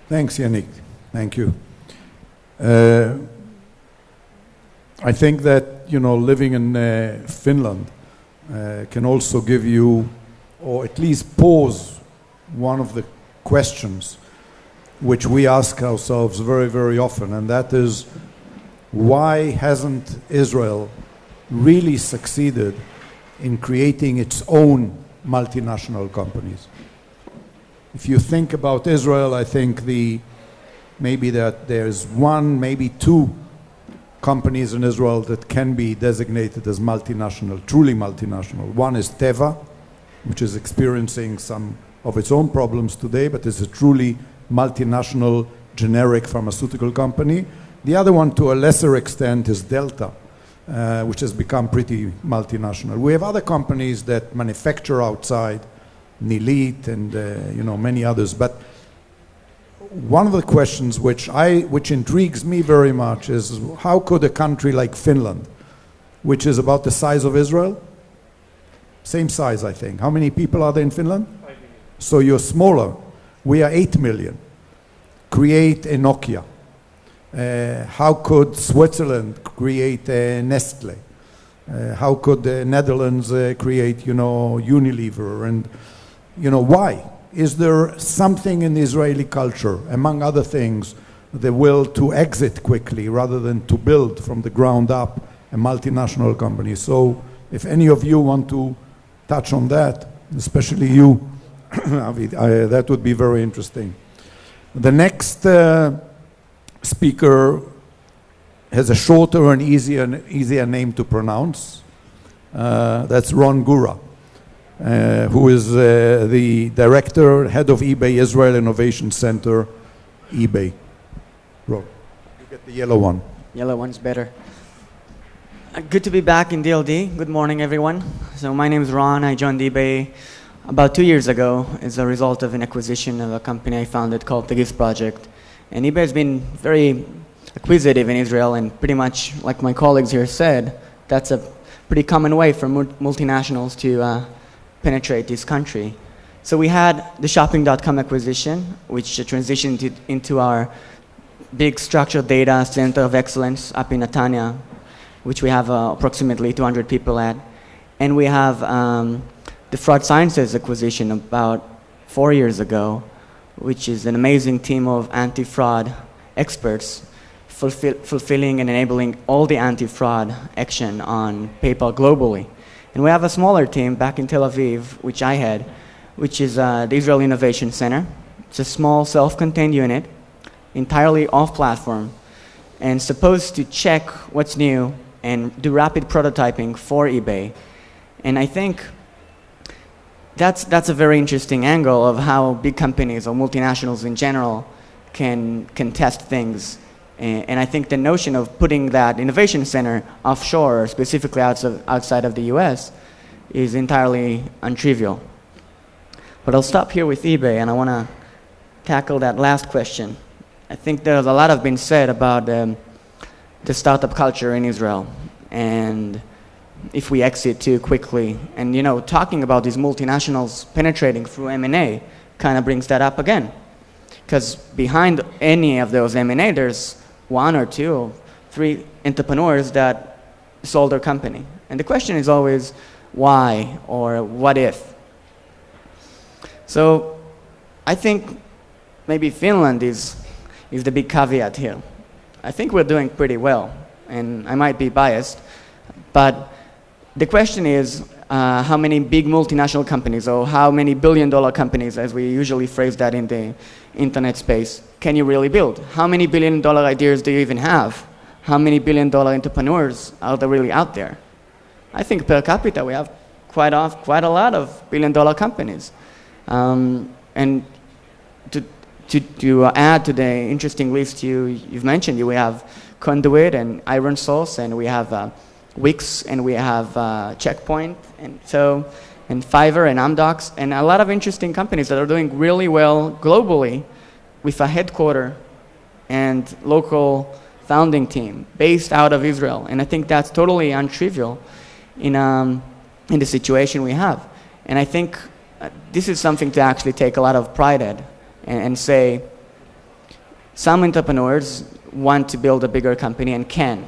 Thanks, Yannick. Thank you. I think that, living in Finland can also give you, or at least pose one of the questions which we ask ourselves very, very often, and that is, why hasn't Israel really succeeded in creating its own multinational companies? If you think about Israel, I think maybe that there's one, maybe two companies in Israel that can be designated as multinational, truly multinational. One is Teva, which is experiencing some of its own problems today, but is a truly multinational generic pharmaceutical company. The other one, to a lesser extent, is Delta, which has become pretty multinational. We have other companies that manufacture outside, Nilit and many others. But one of the questions which intrigues me very much is, how could a country like Finland, which is about the size of Israel, same size I think. How many people are there in Finland? 5 million. So you're smaller. We are 8 million. Create a Nokia. How could Switzerland create a Nestle? How could the Netherlands create, Unilever? And, why? Is there something in the Israeli culture, among other things, the will to exit quickly rather than to build from the ground up a multinational company? So if any of you want to touch on that, especially you, that would be very interesting. The next speaker has a shorter and easier name to pronounce. That's Ron Gura, who is the director, head of eBay Israel Innovation Center, eBay. Ron, you get the yellow one. Yellow one's better. Good to be back in DLD. Good morning, everyone. So my name is Ron. I joined eBay about 2 years ago as a result of an acquisition of a company I founded called the Gift Project. And eBay has been very acquisitive in Israel, and pretty much, like my colleagues here said, that's a pretty common way for multinationals to penetrate this country. So we had the shopping.com acquisition, which transitioned into our big structured data center of excellence up in Netanya, which we have approximately 200 people at. And we have the fraud sciences acquisition about 4 years ago, which is an amazing team of anti-fraud experts fulfilling and enabling all the anti-fraud action on PayPal globally. And we have a smaller team back in Tel Aviv, which I head, which is the Israel Innovation Center. It's a small self-contained unit, entirely off-platform, and supposed to check what's new and do rapid prototyping for eBay. And I think that's a very interesting angle of how big companies or multinationals in general can test things. And I think the notion of putting that innovation center offshore, specifically outside of the US, is entirely untrivial. But I'll stop here with eBay, and I want to tackle that last question. I think there's a lot have been said about the startup culture in Israel, and if we exit too quickly. And talking about these multinationals penetrating through M&A kind of brings that up again. Because behind any of those M&A, there's 1 or 2 or 3 entrepreneurs that sold their company. And the question is always, why or what if? So I think maybe Finland is the big caveat here. I think we're doing pretty well, and I might be biased, but the question is how many big multinational companies, or how many billion-dollar companies, as we usually phrase that in the internet space, can you really build? How many billion-dollar ideas do you even have? How many billion-dollar entrepreneurs are there really out there? I think per capita we have quite a lot of billion-dollar companies. And to add to the interesting list you've mentioned, we have Conduit and Iron Source, and we have Wix, and we have Checkpoint, and Fiverr and Amdocs, and a lot of interesting companies that are doing really well globally with a headquarter and local founding team based out of Israel. And I think that's totally untrivial in the situation we have. And I think this is something to actually take a lot of pride in and say, some entrepreneurs want to build a bigger company and can.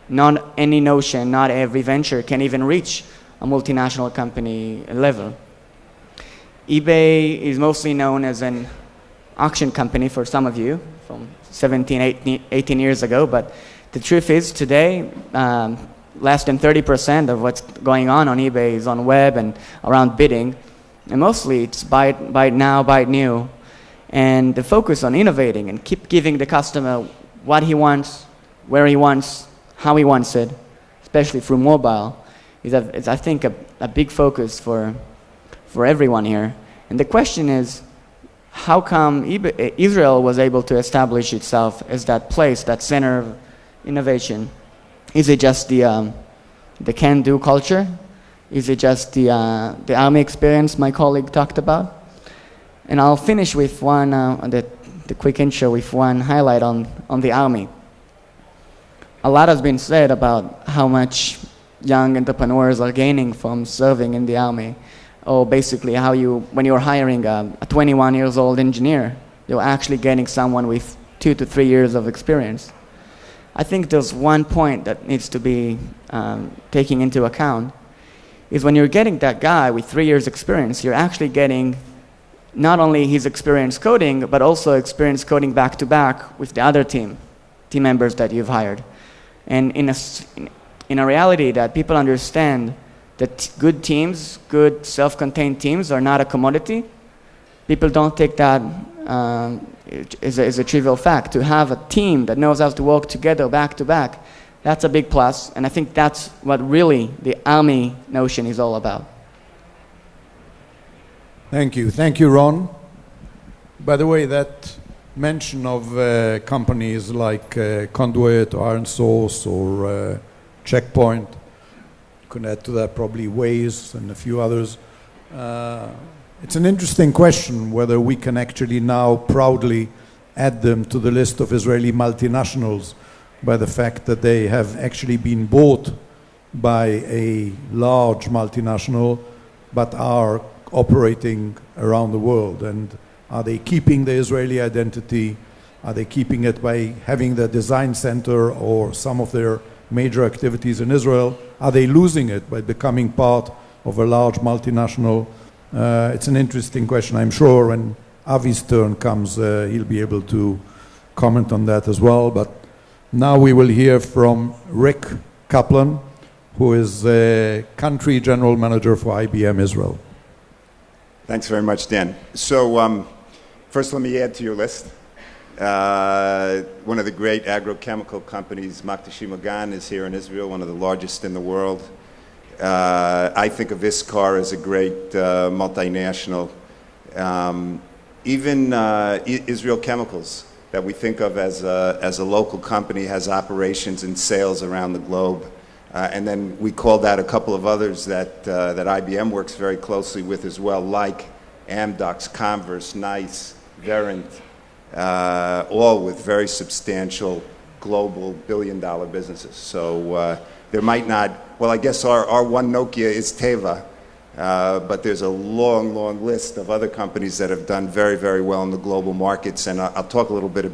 Not any notion, not every venture can even reach a multinational company level. eBay is mostly known as an auction company for some of you from 17, 18 years ago, but the truth is today, less than 30% of what's going on eBay is on web and around bidding, and mostly it's buy it now, buy it new. And the focus on innovating and keep giving the customer what he wants, where he wants, how he wants it, especially through mobile, is I think a big focus for everyone here. And the question is, how come Israel was able to establish itself as that place, that center of innovation? Is it just the can-do culture? Is it just the army experience my colleague talked about? And I'll finish with one, the quick intro with one highlight on the army. A lot has been said about how much young entrepreneurs are gaining from serving in the army. Or basically how when you're hiring a 21 years old engineer, you're actually getting someone with 2 to 3 years of experience. I think there's one point that needs to be taken into account, is when you're getting that guy with 3 years experience, you're actually getting not only his experience coding, but also experience coding back to back with the other team members that you've hired. And in a reality that people understand that good teams, good self-contained teams are not a commodity, people don't take that as a trivial fact. To have a team that knows how to work together back to back, that's a big plus, and I think that's what really the army notion is all about. Thank you, Ron. By the way, that mention of companies like Conduit or Iron Source or Checkpoint, you can add to that probably Waze and a few others. It's an interesting question whether we can actually now proudly add them to the list of Israeli multinationals by the fact that they have actually been bought by a large multinational but are operating around the world. And are they keeping the Israeli identity? Are they keeping it by having the design center or some of their major activities in Israel? Are they losing it by becoming part of a large multinational? It's an interesting question. I'm sure when Avi's turn comes, he'll be able to comment on that as well. But now we will hear from Rick Kaplan, who is country general manager for IBM Israel. Thanks very much, Dan. So first let me add to your list. One of the great agrochemical companies, Maktashima is here in Israel, one of the largest in the world. I think of Iscar as a great multinational. Even Israel Chemicals, that we think of as a local company, has operations and sales around the globe. And then we called out a couple of others that IBM works very closely with as well, like Amdocs, Converse, NICE, Verint, all with very substantial global billion-dollar businesses. So there might not, well, I guess our one Nokia is Teva, but there's a long, long list of other companies that have done very, very well in the global markets, and I'll talk a little bit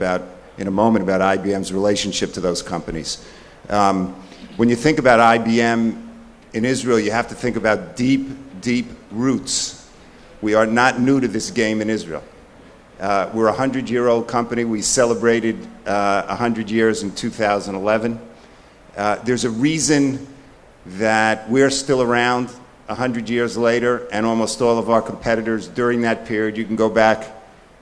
in a moment about IBM's relationship to those companies. When you think about IBM in Israel, you have to think about deep, deep roots. We are not new to this game in Israel. We're a 100-year-old company. We celebrated 100 years in 2011. There's a reason that we're still around 100 years later, and almost all of our competitors during that period. You can go back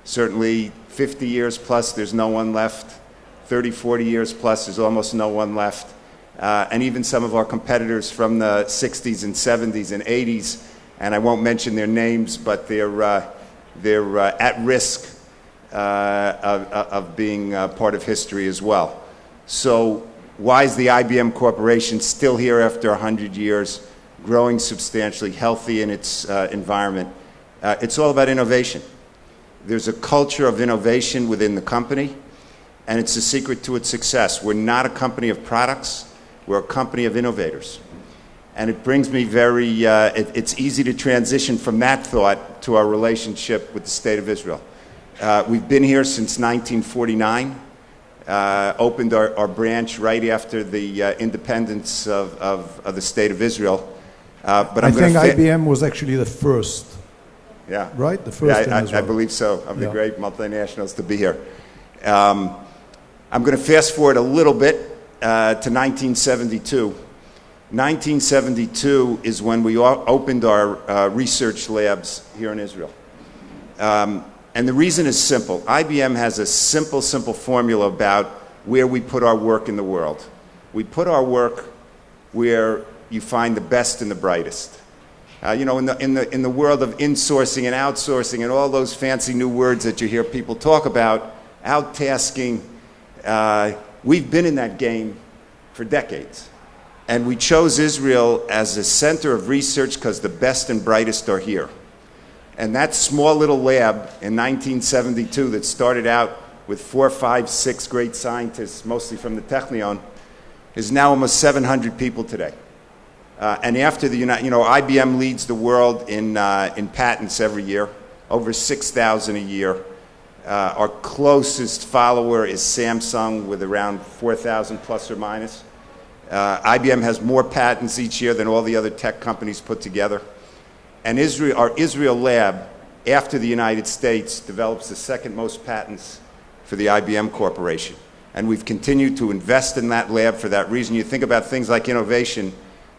certainly 50 years plus, there's no one left. 30, 40 years plus, there's almost no one left. And even some of our competitors from the 60s and 70s and 80s, and I won't mention their names, but they're at risk of being part of history as well. So why is the IBM Corporation still here after 100 years, growing substantially, healthy in its environment? It's all about innovation. There's a culture of innovation within the company, and it's the secret to its success. We're not a company of products, we're a company of innovators. And it brings me it's easy to transition from that thought to our relationship with the State of Israel. We've been here since 1949. Opened our branch right after the independence of the State of Israel. But I think IBM was actually the first. Yeah. Right? The first in Israel. I believe so, of the great multinationals to be here. I'm going to fast forward a little bit to 1972. 1972 is when we opened our research labs here in Israel. And the reason is simple. IBM has a simple formula about where we put our work in the world. We put our work where you find the best and the brightest. You know, in the world of insourcing and outsourcing and all those fancy new words that you hear people talk about, outtasking, we've been in that game for decades. And we chose Israel as a center of research because the best and brightest are here. And that small little lab in 1972 that started out with 4, 5, 6 great scientists, mostly from the Technion, is now almost 700 people today. And after IBM leads the world in patents every year, over 6,000 a year. Our closest follower is Samsung with around 4,000 plus or minus. IBM has more patents each year than all the other tech companies put together. And our Israel lab, after the United States, develops the second most patents for the IBM Corporation. And we've continued to invest in that lab for that reason. You think about things like innovation.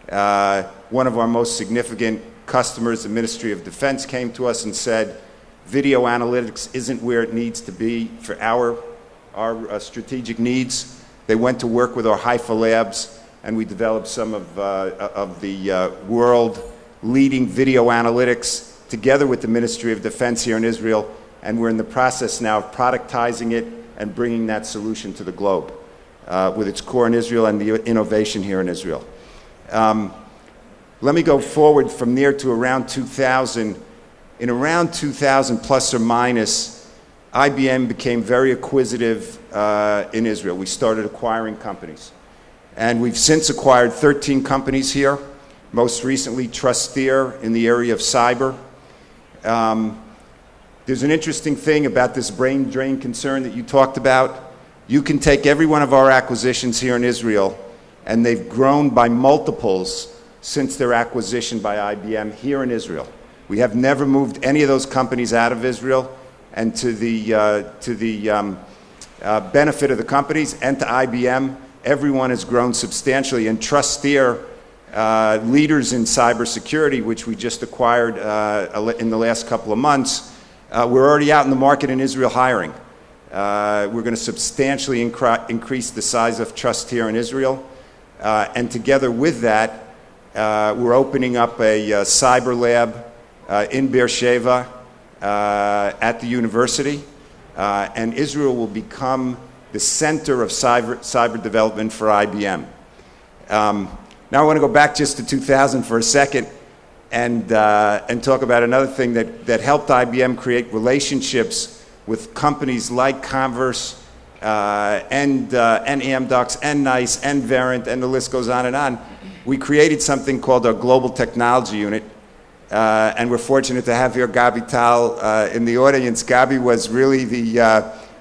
One of our most significant customers, the Ministry of Defense, came to us and said, video analytics isn't where it needs to be for our strategic needs. They went to work with our Haifa labs, and we developed some of the world leading video analytics together with the Ministry of Defense here in Israel, and we're in the process now of productizing it and bringing that solution to the globe with its core in Israel and the innovation here in Israel. Let me go forward from there to around 2000. In around 2000, plus or minus, IBM became very acquisitive in Israel. We started acquiring companies. And we've since acquired 13 companies here, most recently Trusteer in the area of cyber. There's an interesting thing about this brain drain concern that you talked about. You can take every one of our acquisitions here in Israel, and they've grown by multiples since their acquisition by IBM here in Israel. We have never moved any of those companies out of Israel, and to the benefit of the companies and to IBM, everyone has grown substantially. And Trusteer, leaders in cybersecurity, which we just acquired in the last couple of months, we're already out in the market in Israel hiring. We're going to substantially increase the size of Trusteer in Israel. And together with that, we're opening up a cyber lab in Beersheba at the university. And Israel will become the center of cyber development for IBM. Now I want to go back just to 2000 for a second and talk about another thing that helped IBM create relationships with companies like Converse and Amdocs and NICE and Verint, and the list goes on and on. We created something called our Global Technology Unit, and we're fortunate to have here Gabi Tal in the audience. Gabi was really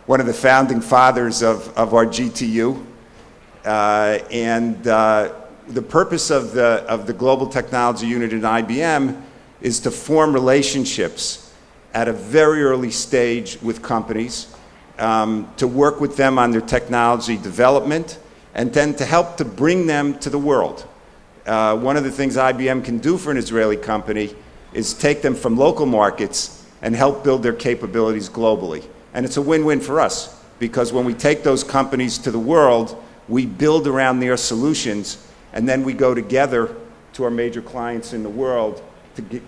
one of the founding fathers of our GTU, and the purpose of the Global Technology Unit in IBM is to form relationships at a very early stage with companies, to work with them on their technology development, and then to help to bring them to the world. One of the things IBM can do for an Israeli company is take them from local markets and help build their capabilities globally. And it's a win-win for us, because when we take those companies to the world, we build around their solutions, and then we go together to our major clients in the world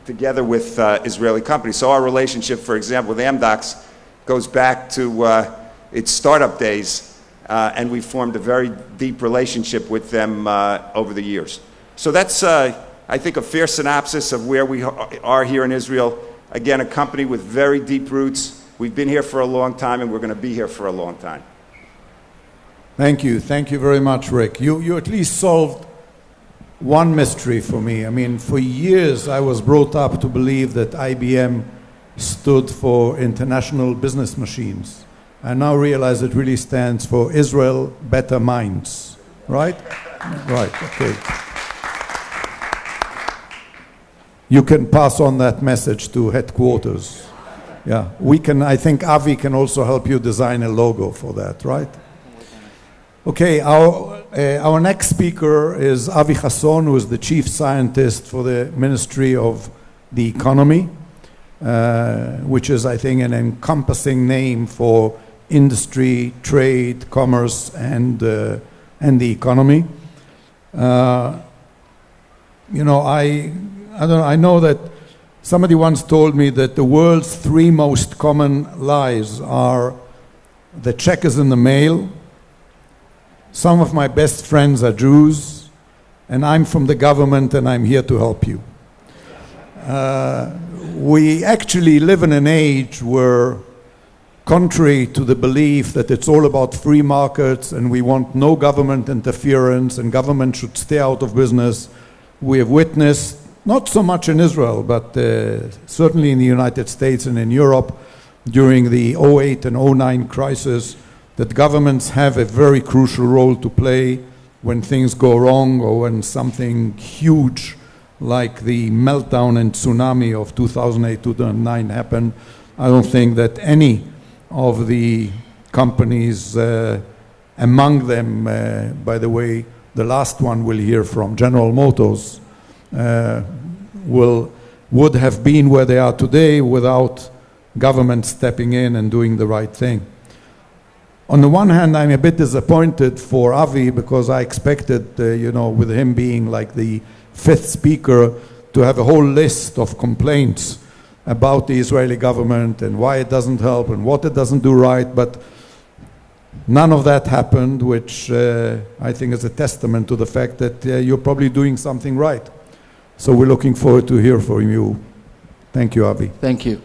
together with Israeli companies. So our relationship, for example, with Amdocs goes back to its startup days, and we formed a very deep relationship with them over the years. So that's, I think, a fair synopsis of where we are here in Israel. Again, a company with very deep roots. We've been here for a long time, and we're going to be here for a long time. Thank you. Thank you very much, Rick. You at least solved one mystery for me. I mean, for years I was brought up to believe that IBM stood for International Business Machines. I now realize it really stands for Israel Better Minds, right? Right, okay. You can pass on that message to headquarters. Yeah, we can, I think Avi can also help you design a logo for that, right? Okay, our next speaker is Avi Hasson, who is the chief scientist for the Ministry of the Economy, which is, I think, an encompassing name for industry, trade, commerce, and the economy. You know, I know that somebody once told me that the world's three most common lies are: the check is in the mail, some of my best friends are Jews, and I'm from the government and I'm here to help you. We actually live in an age where, contrary to the belief that it's all about free markets and we want no government interference and government should stay out of business, we have witnessed, not so much in Israel, but certainly in the United States and in Europe during the 2008 and 2009 crisis, that governments have a very crucial role to play when things go wrong or when something huge like the meltdown and tsunami of 2008-2009 happened. I don't think that any of the companies, among them, by the way, the last one we'll hear from, General Motors, would have been where they are today without government stepping in and doing the right thing. On the one hand, I'm a bit disappointed for Avi because I expected, you know, with him being like the fifth speaker, to have a whole list of complaints about the Israeli government and why it doesn't help and what it doesn't do right, but none of that happened, which I think is a testament to the fact that you're probably doing something right. So we're looking forward to hear from you. Thank you, Avi. Thank you.